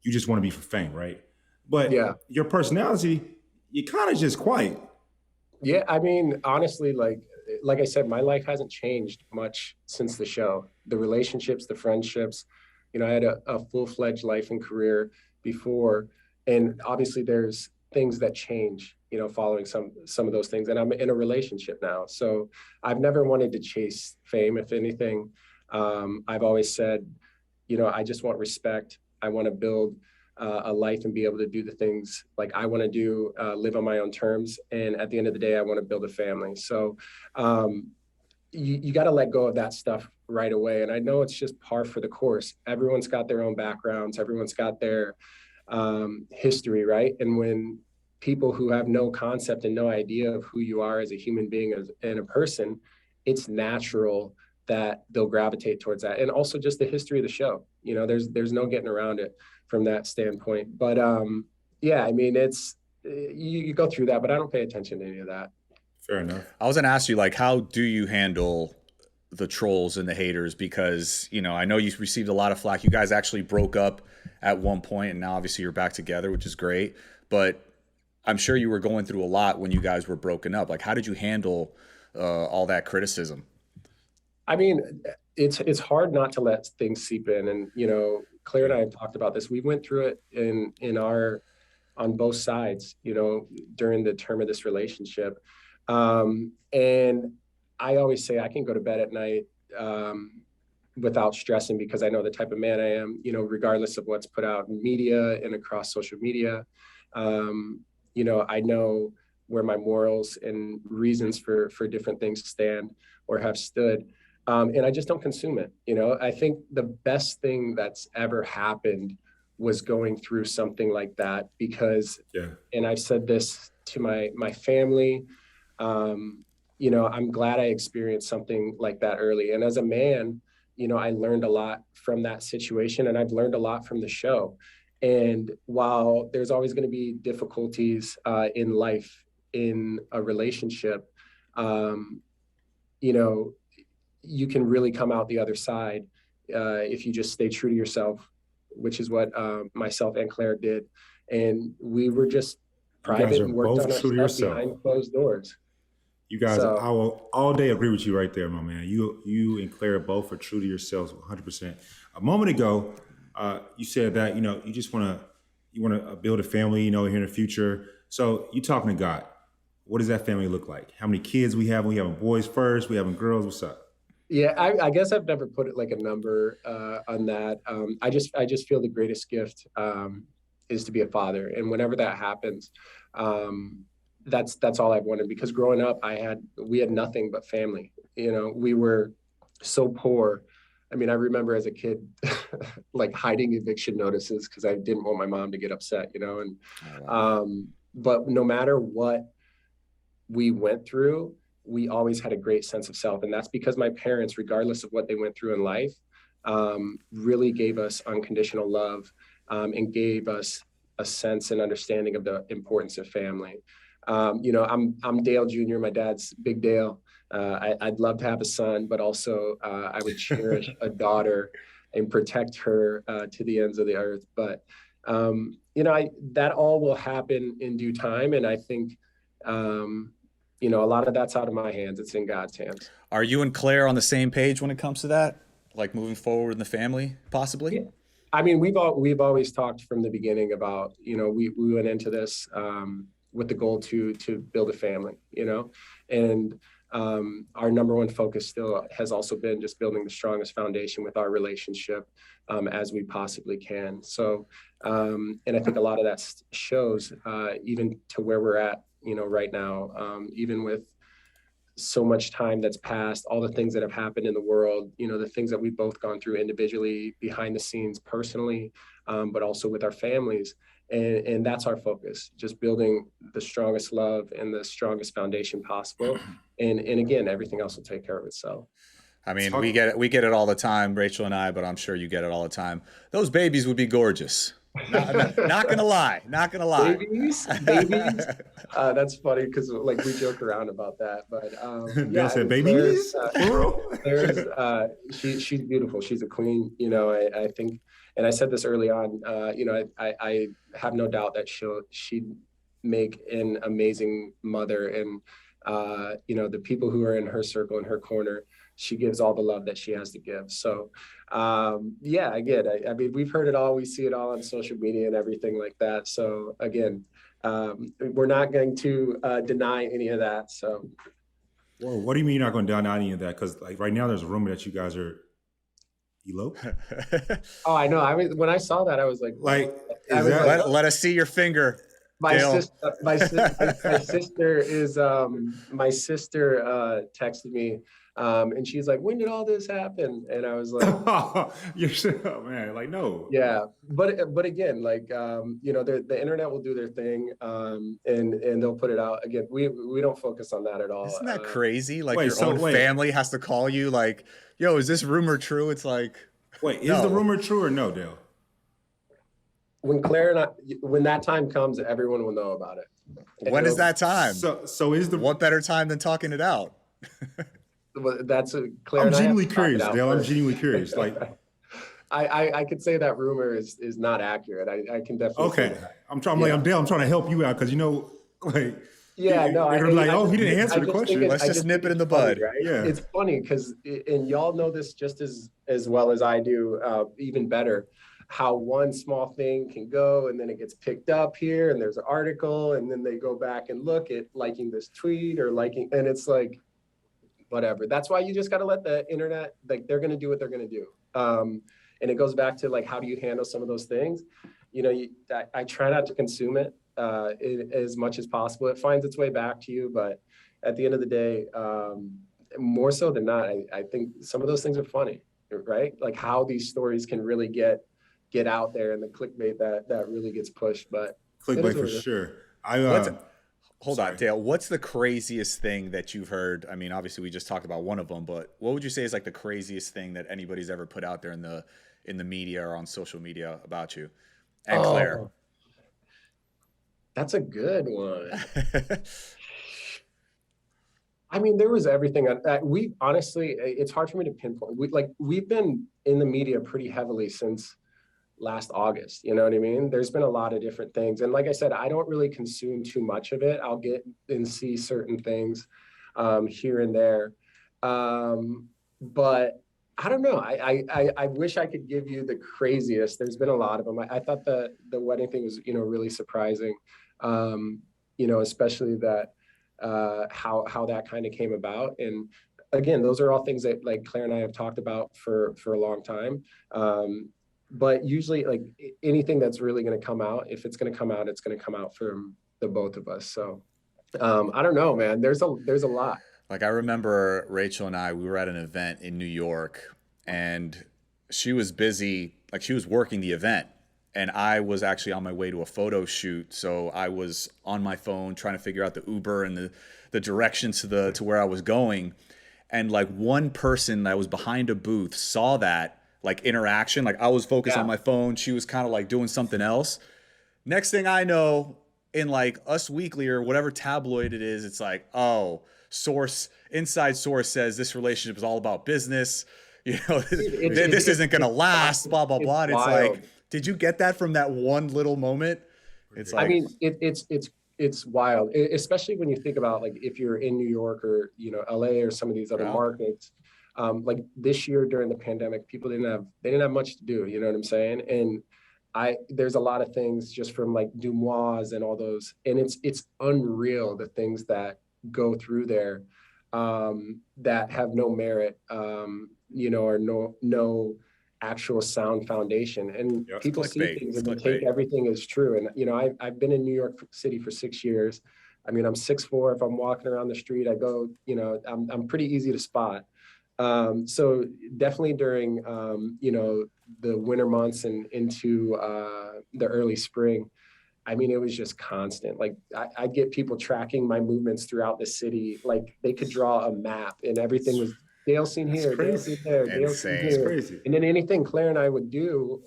you just want to be for fame, right? But your personality, you kind of just quiet. Yeah, I mean, honestly, like I said, my life hasn't changed much since the show. The relationships, the friendships, I had a full-fledged life and career before, and obviously there's things that change, following some of those things. And I'm in a relationship now. So I've never wanted to chase fame. If anything, I've always said, I just want respect. I want to build a life and be able to do the things like I want to do, live on my own terms. And at the end of the day, I want to build a family. So you got to let go of that stuff right away. And I know it's just par for the course. Everyone's got their own backgrounds. Everyone's got their history, right? And when people who have no concept and no idea of who you are as a human being and a person, it's natural that they'll gravitate towards that. And also just the history of the show, there's no getting around it from that standpoint. But I mean, it's you go through that, but I don't pay attention to any of that. Fair enough. I was gonna ask you, like, how do you handle the trolls and the haters? Because, you know, I know you received a lot of flack. You guys actually broke up at one point, and now obviously you're back together, which is great. But I'm sure you were going through a lot when you guys were broken up. Like, how did you handle all that criticism? I mean, it's hard not to let things seep in. And, you know, Claire and I have talked about this. We went through it in our on both sides, you know, during the term of this relationship. And I always say I can go to bed at night without stressing, because I know the type of man I am, you know, regardless of what's put out in media and across social media. You know, I know where my morals and reasons for different things stand or have stood. And I just don't consume it. You know, I think the best thing that's ever happened was going through something like that, because, and I've said this to my family, you know, I'm glad I experienced something like that early. And as a man, you know, I learned a lot from that situation, and I've learned a lot from the show. And while there's always going to be difficulties in life, in a relationship, you know, you can really come out the other side if you just stay true to yourself, which is what myself and Claire did. And we were just private and worked on our stuff behind closed doors. You guys, so, I will all day agree with you right there, my man. You and Claire both are true to yourselves 100%. A moment ago, you said that, you know, you want to build a family, you know, here in the future. So you talking to God. What does that family look like? How many kids we have? We having boys first? We having girls? What's up? Yeah, I guess I've never put it like a number on that. I just feel the greatest gift is to be a father, and whenever that happens, that's all I've wanted. Because growing up, we had nothing but family. You know, we were so poor. I mean, I remember as a kid, like hiding eviction notices because I didn't want my mom to get upset. You know, and but no matter what we went through, we always had a great sense of self. And that's because my parents, regardless of what they went through in life, really gave us unconditional love and gave us a sense and understanding of the importance of family. You know, I'm Dale Jr., my dad's Big Dale. I'd love to have a son, but also I would cherish a daughter and protect her to the ends of the earth. But, you know, that all will happen in due time. And I think, you know, a lot of that's out of my hands. It's in God's hands. Are you and Claire on the same page when it comes to that? Like moving forward in the family, possibly? Yeah. I mean, we've always talked from the beginning about, you know, we went into this with the goal to build a family, you know, and our number one focus still has also been just building the strongest foundation with our relationship as we possibly can. So, and I think a lot of that shows even to where we're at, you know, right now, even with so much time that's passed, all the things that have happened in the world, you know, the things that we've both gone through individually, behind the scenes, personally, but also with our families. And that's our focus, just building the strongest love and the strongest foundation possible. And again, everything else will take care of itself. I mean, we get it all the time, Rachel and I, but I'm sure you get it all the time. Those babies would be gorgeous. Not gonna lie. Babies. That's funny because like we joke around about that, but yeah, said babies. She's beautiful. She's a queen. You know, I think, and I said this early on. You know, I have no doubt that she'd make an amazing mother, and you know, the people who are in her circle, in her corner, she gives all the love that she has to give. So, yeah, again, I mean, we've heard it all. We see it all on social media and everything like that. So again, we're not going to deny any of that. So. Whoa, what do you mean you're not going to deny any of that? Because like right now there's a rumor that you guys are eloped. Oh, I know. When I saw that, I was like, let us see your finger. My sister texted me, and she's like, "When did all this happen?" And I was like, "Oh man, like no." Yeah, but again, like you know, the internet will do their thing, and they'll put it out. Again, we don't focus on that at all. Isn't that crazy? Like your own family has to call you, like, "Yo, is this rumor true?" It's like, wait, is the rumor true or no, Dale? When that time comes, everyone will know about it. When is that time? So is the What better time than talking it out? That's a Claire. I'm and I have genuinely to talk it curious, out Dale. I'm first. genuinely curious. Like, I could say that rumor is not accurate. I can definitely say okay, that. I'm Dale. I'm trying to help you out because like, Yeah, no, they're gonna be like, I oh, he just didn't answer I the just think question. it, Let's I just just nip think it in it's the funny, bud. right? Yeah. It's funny because, and y'all know this just as well as I do, even better, how one small thing can go and then it gets picked up here and there's an article and then they go back and look at liking this tweet or liking, and it's like, whatever. That's why you just got to let the internet, like they're going to do what they're going to do. And it goes back to like, how do you handle some of those things? I try not to consume it as much as possible. It finds its way back to you, but at the end of the day, more so than not, I think some of those things are funny, right? Like how these stories can really get out there and the clickbait that really gets pushed. But Clickbait for sure. Hold on, Dale. What's the craziest thing that you've heard? I mean, obviously we just talked about one of them, but what would you say is like the craziest thing that anybody's ever put out there in the media or on social media about you and Claire? Oh, that's a good one. I mean, there was everything. We honestly, it's hard for me to pinpoint. We've been in the media pretty heavily since last August. You know what I mean? There's been a lot of different things. And like I said, I don't really consume too much of it. I'll get and see certain things here and there. But I don't know. I wish I could give you the craziest. There's been a lot of them. I thought the wedding thing was, really surprising. Especially that how that kind of came about. And again, those are all things that like Claire and I have talked about for a long time. But usually like anything that's really going to come out, if it's going to come out, it's going to come out from the both of us. So I don't know, man. There's a lot. Like I remember Rachel and we were at an event in New York and she was busy, like she was working the event. And I was actually on my way to a photo shoot. So I was on my phone trying to figure out the Uber and the directions to where I was going. And like one person that was behind a booth saw that like interaction. Like I was focused on my phone. She was kind of like doing something else. Next thing I know, in like Us Weekly or whatever tabloid it is, it's like, oh, inside source says this relationship is all about business. This isn't going to last, blah, blah, blah. And it's like, did you get that from that one little moment? It's like, I mean, it's wild, especially when you think about like if you're in New York or, LA or some of these other markets. Like this year during the pandemic, people didn't have much to do. You know what I'm saying? And there's a lot of things just from like Dumois and all those, and it's unreal the things that go through there that have no merit, or no actual sound foundation. And people see things and they take everything as true. And I've been in New York City for 6 years. I mean, I'm 6'4". If I'm walking around the street, I go, I'm pretty easy to spot. So definitely during, the winter months and into the early spring, I mean, it was just constant. Like I'd get people tracking my movements throughout the city. Like they could draw a map and everything was Dale seen here, Dale seen there, Dale seen here. And then anything Claire and I would do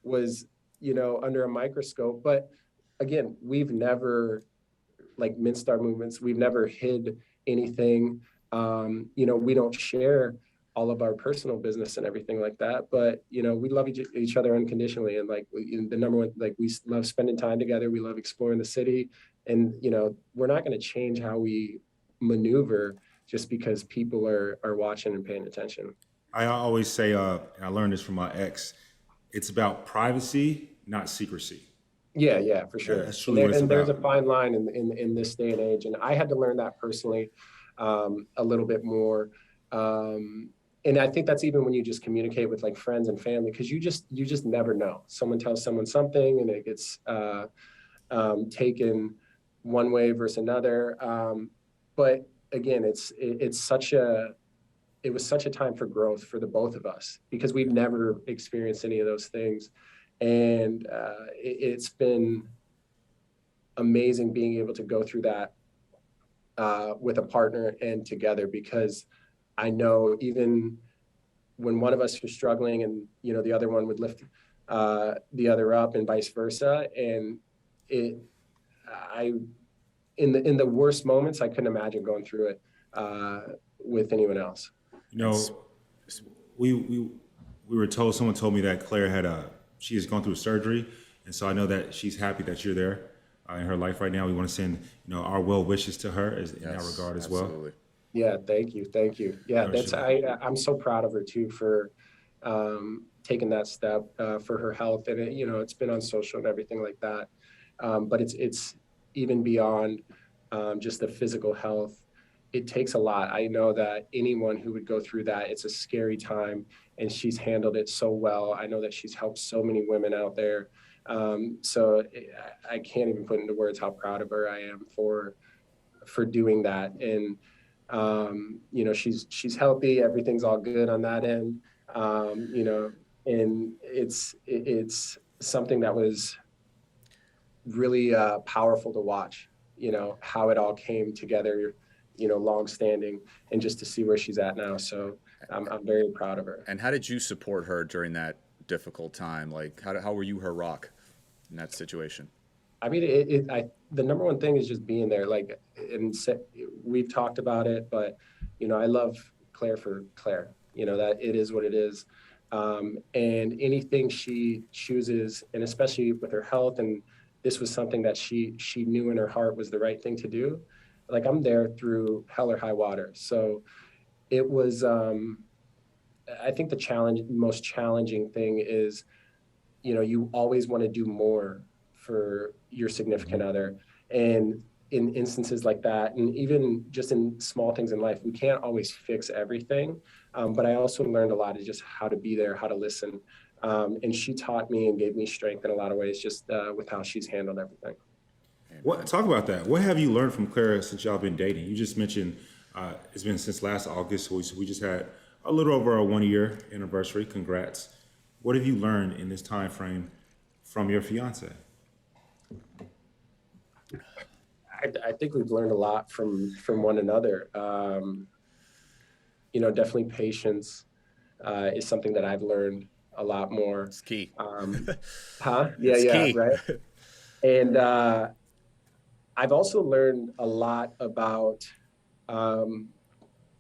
was, under a microscope. But again, we've never like minced our movements. We've never hid anything. We don't share all of our personal business and everything like that, but we love each other unconditionally. And like the number one, like we love spending time together. We love exploring the city, and we're not going to change how we maneuver just because people are watching and paying attention. I always say, and I learned this from my ex, it's about privacy, not secrecy. Yeah, for sure. Yeah, that's truly what it's about. There's a fine line in this day and age, and I had to learn that personally a little bit more. And I think that's even when you just communicate with like friends and family, because you just never know. Someone tells someone something and it gets taken one way versus another. But again, it was such a time for growth for the both of us because we've never experienced any of those things. And it's been amazing being able to go through that with a partner and together, because I know even when one of us was struggling and, the other one would lift the other up and vice versa. And I in the worst moments, I couldn't imagine going through it with anyone else. You know, we were told, someone told me that Claire she has gone through surgery, and so I know that she's happy that you're there in her life right now. We want to send our well wishes to her in that regard as well. Yeah, thank you. Yeah, I'm so proud of her too for taking that step for her health, and it's been on social and everything like that. But it's even beyond just the physical health. It takes a lot. I know that anyone who would go through that, it's a scary time, and she's handled it so well. I know that she's helped so many women out there. So I can't even put into words how proud of her I am for doing that. And she's healthy. Everything's all good on that end. And it's something that was really powerful to watch. How it all came together. Long standing, and just to see where she's at now. So I'm very proud of her. And how did you support her during that difficult time? Like, how were you her rock in that situation? I mean, the number one thing is just being there. Like, we've talked about it, but I love Claire for Claire. That it is what it is, and anything she chooses, and especially with her health, and this was something that she knew in her heart was the right thing to do. Like, I'm there through hell or high water. So it was. I think the most challenging thing is, you always want to do more for your significant other. And in instances like that, and even just in small things in life, we can't always fix everything. But I also learned a lot of just how to be there, how to listen. And she taught me and gave me strength in a lot of ways, just with how she's handled everything. Talk about that. What have you learned from Claire since y'all been dating? You just mentioned it's been since last August. So we just had a little over a 1-year anniversary. Congrats. What have you learned in this time frame from your fiance? I think we've learned a lot from one another. Definitely patience is something that I've learned a lot more. It's key. Yeah, right. And I've also learned a lot about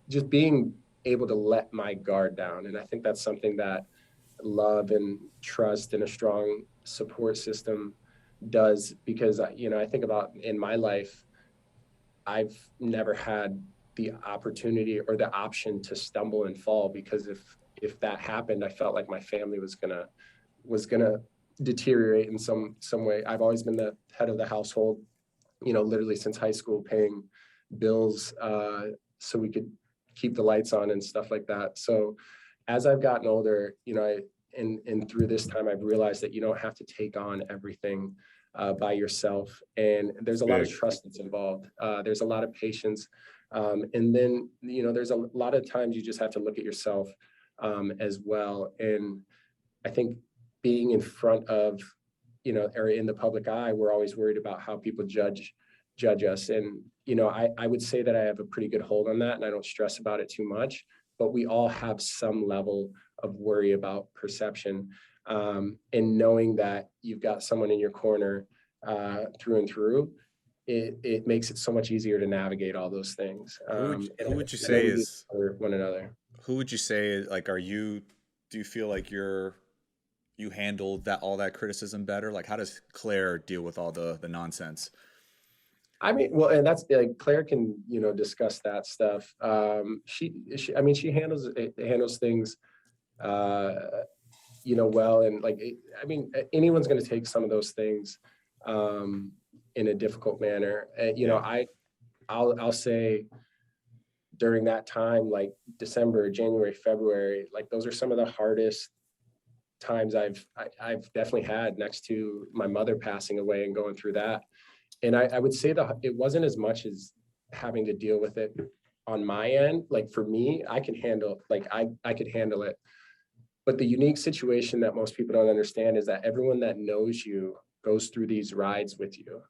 just being able to let my guard down. And I think that's something that love and trust and a strong support system does, because I think about in my life, I've never had the opportunity or the option to stumble and fall, because if that happened, I felt like my family was gonna deteriorate in some way. I've always been the head of the household, literally since high school, paying bills so we could keep the lights on and stuff like that. So as I've gotten older, and through this time, I've realized that you don't have to take on everything by yourself. And there's a lot of trust that's involved. There's a lot of patience. And then, there's a lot of times you just have to look at yourself as well. And I think being in front of, or in the public eye, we're always worried about how people judge us. And, I would say that I have a pretty good hold on that, and I don't stress about it too much, but we all have some level of worry about perception. And knowing that you've got someone in your corner through and through, it makes it so much easier to navigate all those things. Who would you say is for one another? Who would you say, like, do you feel like you handled all that criticism better? Like, how does Claire deal with all the nonsense? I mean, well, and that's like Claire can, discuss that stuff. She handles things, well, and like, anyone's going to take some of those things in a difficult manner. I'll say during that time, like December, January, February, like those are some of the hardest times I've definitely had, next to my mother passing away and going through that. And I would say that it wasn't as much as having to deal with it on my end. Like for me, I could handle it. But the unique situation that most people don't understand is that everyone that knows you goes through these rides with you.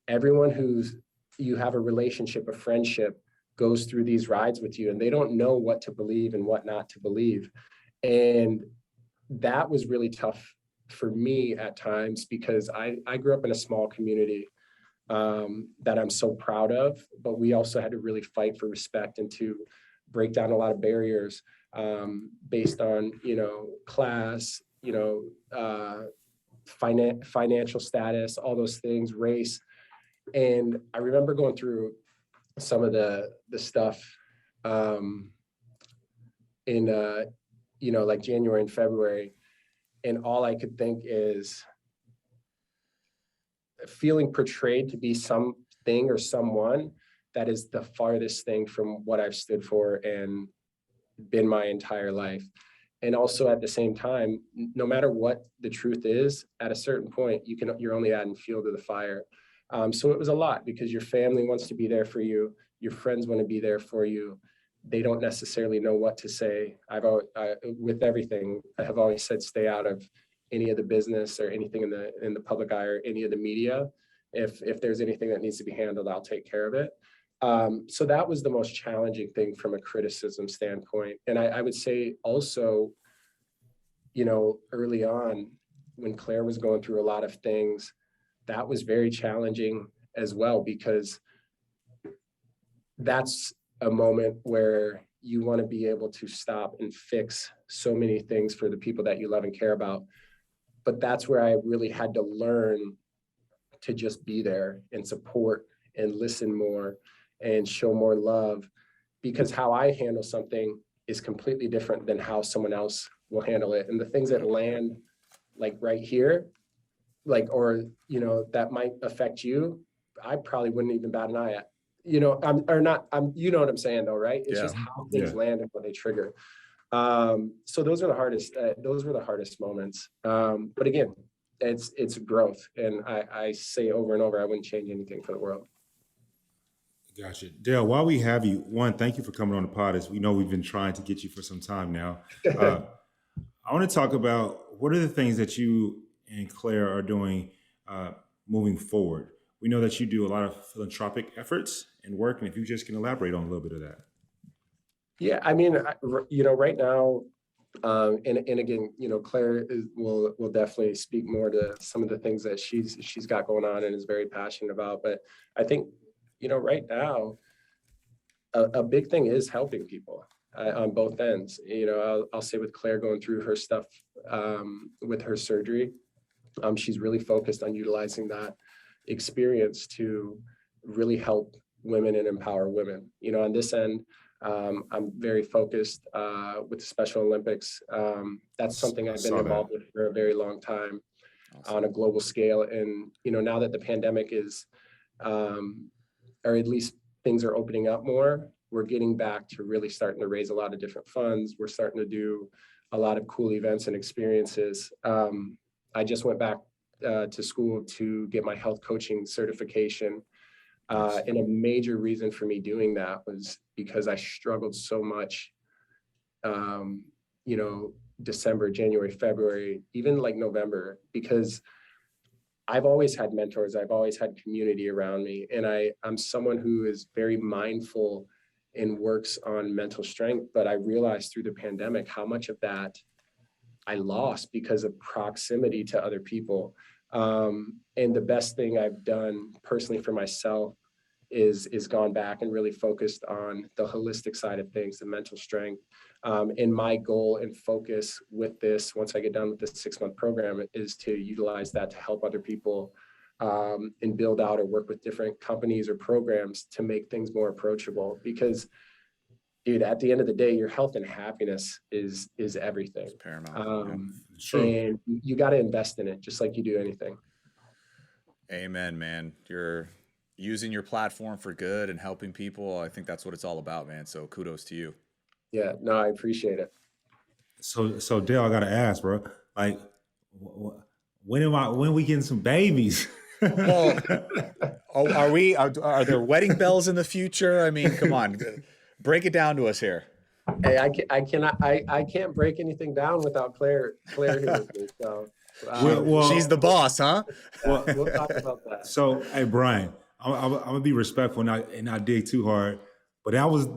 Everyone you have a relationship, a friendship, goes through these rides with you, and they don't know what to believe and what not to believe. And that was really tough for me at times, because I grew up in a small community. that I'm so proud of. But we also had to really fight for respect and to break down a lot of barriers based on, class, financial status, all those things, race. And I remember going through some of the stuff in like January and February, and all I could think is feeling portrayed to be something or someone that is the farthest thing from what I've stood for and been my entire life. And also at the same time, no matter what the truth is, at a certain point, you're only adding fuel to the fire. So it was a lot because your family wants to be there for you. Your friends want to be there for you. They don't necessarily know what to say. With everything, I have always said, stay out of any of the business or anything in the public eye or any of the media. If there's anything that needs to be handled, I'll take care of it. So that was the most challenging thing from a criticism standpoint. And I would say also, early on when Claire was going through a lot of things, that was very challenging as well, because that's a moment where you want to be able to stop and fix so many things for the people that you love and care about. But that's where I really had to learn to just be there and support and listen more and show more love, because how I handle something is completely different than how someone else will handle it. And the things that land like right here, or that might affect you, I probably wouldn't even bat an eye at. You know what I'm saying though, right? It's just how things land and what they trigger. So those were the hardest moments. But again, it's growth. And I say over and over, I wouldn't change anything for the world. Gotcha. Dale, while we have you, one, thank you for coming on the pod. As we know, we've been trying to get you for some time now. I want to talk about what are the things that you and Claire are doing moving forward. We know that you do a lot of philanthropic efforts and work, and if you just can elaborate on a little bit of that. Yeah, I mean, right now, and again, Claire will definitely speak more to some of the things that she's got going on and is very passionate about. But I think, right now, a big thing is helping people on both ends. I'll say with Claire going through her stuff with her surgery, she's really focused on utilizing that experience to really help women and empower women. On this end, I'm very focused with the Special Olympics. That's something I've been involved with for a very long time on a global scale. And, now that the pandemic is, or at least things are opening up more, we're getting back to really starting to raise a lot of different funds. We're starting to do a lot of cool events and experiences. I just went back to school to get my health coaching certification. And a major reason for me doing that was because I struggled so much, December, January, February, even like November, because I've always had mentors. I've always had community around me. And I'm someone who is very mindful and works on mental strength. But I realized through the pandemic how much of that I lost because of proximity to other people. And the best thing I've done personally for myself is gone back and really focused on the holistic side of things, the mental strength. And my goal and focus with this, once I get done with this 6-month program, is to utilize that to help other people and build out or work with different companies or programs to make things more approachable. Because, dude, at the end of the day, your health and happiness is everything. It's paramount. And you got to invest in it just like you do anything. Amen, man. You're using your platform for good and helping people. I think that's what it's all about, man. So kudos to you. Yeah, no, I appreciate it. So Dale, I gotta ask, bro. Like, when we getting some babies? Well, are there wedding bells in the future? I mean, come on, break it down to us here. Hey, I can't break anything down without Claire here with me. So she's the boss, huh? We'll talk about that. So, hey, Bryan, I'm gonna be respectful and not dig too hard, but that was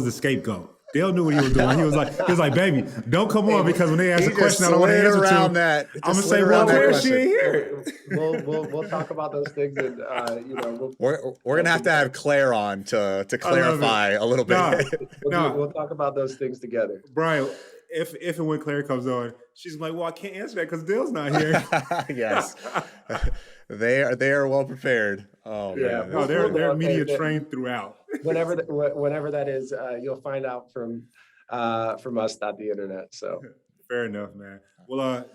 the scapegoat. Dale knew what he was doing. He was like, baby, don't come on because when they ask a question I don't want to answer to, I'm gonna say, well, Claire, she ain't here. We'll talk about those things, and we're gonna have to have Claire on to clarify a little bit. We'll talk about those things together. Bryan, if and when Claire comes on, she's like, well, I can't answer that because Dale's not here. Yes, they are well prepared. Oh yeah, man, they're media trained throughout. Whenever that is, you'll find out from us, not the internet. So fair enough, man. Well,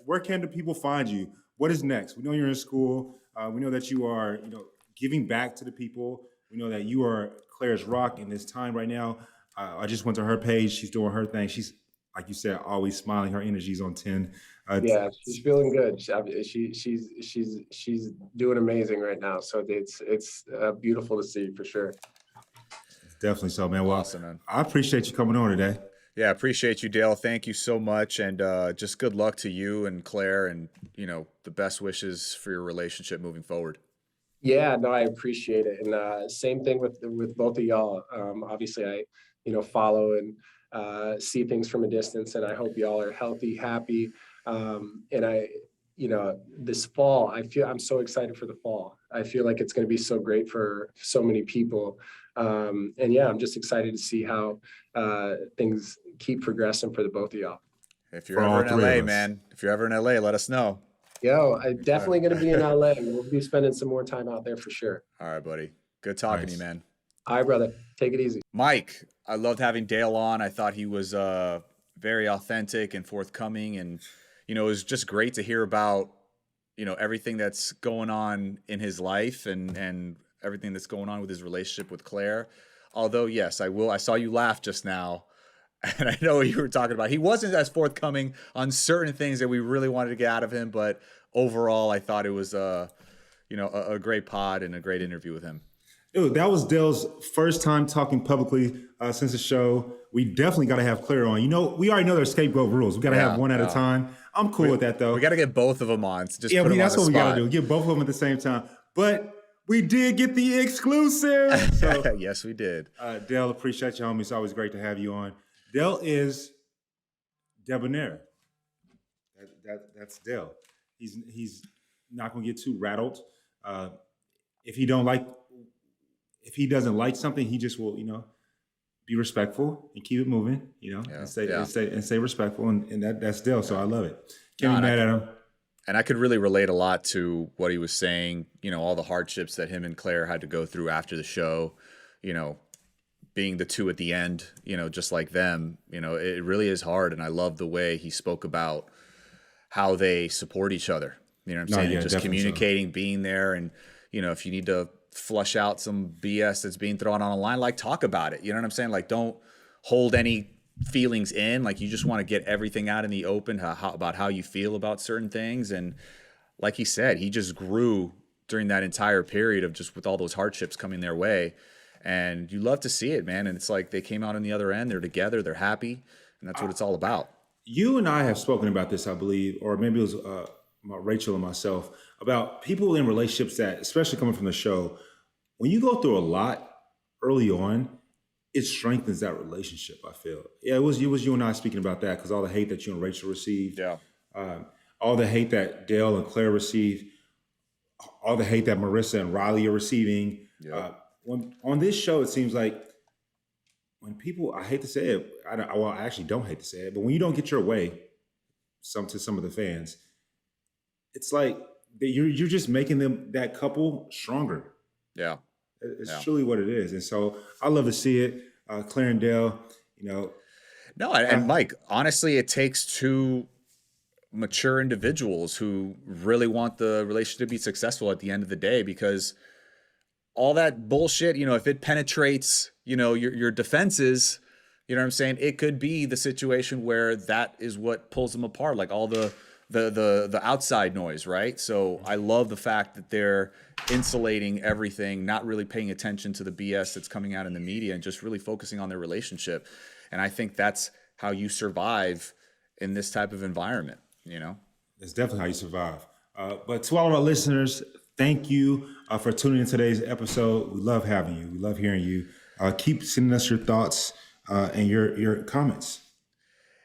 where can the people find you? What is next? We know you're in school. We know that you are, giving back to the people. We know that you are Claire's rock in this time right now. I just went to her page. She's doing her thing. She's, like you said, always smiling. Her energy's on 10. Yeah, she's feeling good. She's doing amazing right now. So it's beautiful to see for sure. Definitely so, man. Well, awesome, man. I appreciate you coming on today. Yeah, appreciate you, Dale. Thank you so much, and just good luck to you and Claire, and the best wishes for your relationship moving forward. Yeah, no, I appreciate it, and same thing with both of y'all. Obviously, I follow and see things from a distance, and I hope y'all are healthy, happy, and I. This fall, I'm so excited for the fall. I feel like it's going to be so great for so many people. And yeah, I'm just excited to see how things keep progressing for the both of y'all. If you're ever in LA, man, let us know. Yo, I'm definitely going to be in LA. We'll be spending some more time out there for sure. All right, buddy. Good talking to you, man. All right, brother. Take it easy. Mike, I loved having Dale on. I thought he was very authentic and forthcoming, and it was just great to hear about, everything that's going on in his life and everything that's going on with his relationship with Claire. Although, yes, I saw you laugh just now, and I know what you were talking about. He wasn't as forthcoming on certain things that we really wanted to get out of him, but overall, I thought it was a great pod and a great interview with him. Dude, that was Dale's first time talking publicly since the show. We definitely got to have Claire on. We already know there's scapegoat rules. We got to have one at a time. I'm cool with that, though. We got to get both of them on. So that's what we got to do. Get both of them at the same time. But we did get the exclusive. So, yes, we did. Dale, appreciate you, homie. It's always great to have you on. Dale is debonair. That's Dale. He's not going to get too rattled. If he doesn't like something, he just will, be respectful and keep it moving, and stay respectful, and that's Dale. So I love it. Can't be mad at him. And I could really relate a lot to what he was saying. All the hardships that him and Claire had to go through after the show. Being the two at the end, just like them. It really is hard, and I love the way he spoke about how they support each other. You know what I'm saying? Yeah, just communicating, being there, and if you need to flush out some BS that's being thrown on a line, like, talk about it. You know what I'm saying? Like, don't hold any feelings in. Like, you just want to get everything out in the open about how you feel about certain things. And like he said, he just grew during that entire period of just with all those hardships coming their way. And you love to see it, man. And it's like they came out on the other end. They're together. They're happy. And that's what it's all about. You and I have spoken about this, I believe, or maybe it was Rachel and myself, about people in relationships that, especially coming from the show, when you go through a lot early on, it strengthens that relationship, I feel. Yeah, it was you and I speaking about that, because all the hate that you and Rachel received, all the hate that Dale and Claire received, all the hate that Marissa and Riley are receiving. When on this show, it seems like when people, I hate to say it, I actually don't hate to say it, but when you don't get your way, to some of the fans, it's like you're just making that couple stronger. Yeah. It's truly what it is. And so I love to see it. Claire and Dale, No, and Mike, honestly, it takes two mature individuals who really want the relationship to be successful at the end of the day, because all that bullshit, if it penetrates, your defenses, you know what I'm saying? It could be the situation where that is what pulls them apart, like all the outside noise, right? So I love the fact that they're insulating everything, not really paying attention to the BS that's coming out in the media, and just really focusing on their relationship. And I think that's how you survive in this type of environment, It's definitely how you survive. But to all of our listeners, thank you for tuning in today's episode. We love having you. We love hearing you. Keep sending us your thoughts. and your comments.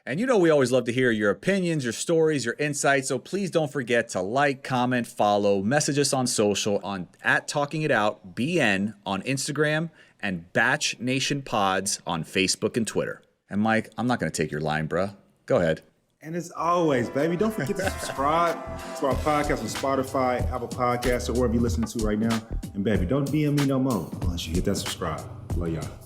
And you know we always love to hear your opinions, your stories, your insights. So please don't forget to like, comment, follow, message us on social on @TalkingItOutBN on Instagram and Batch Nation Pods on Facebook and Twitter. And Mike, I'm not going to take your line, bruh. Go ahead. And as always, baby, don't forget to subscribe to our podcast on Spotify, Apple Podcasts, or wherever you're listening to right now. And baby, don't DM me no more unless you hit that subscribe. Love y'all.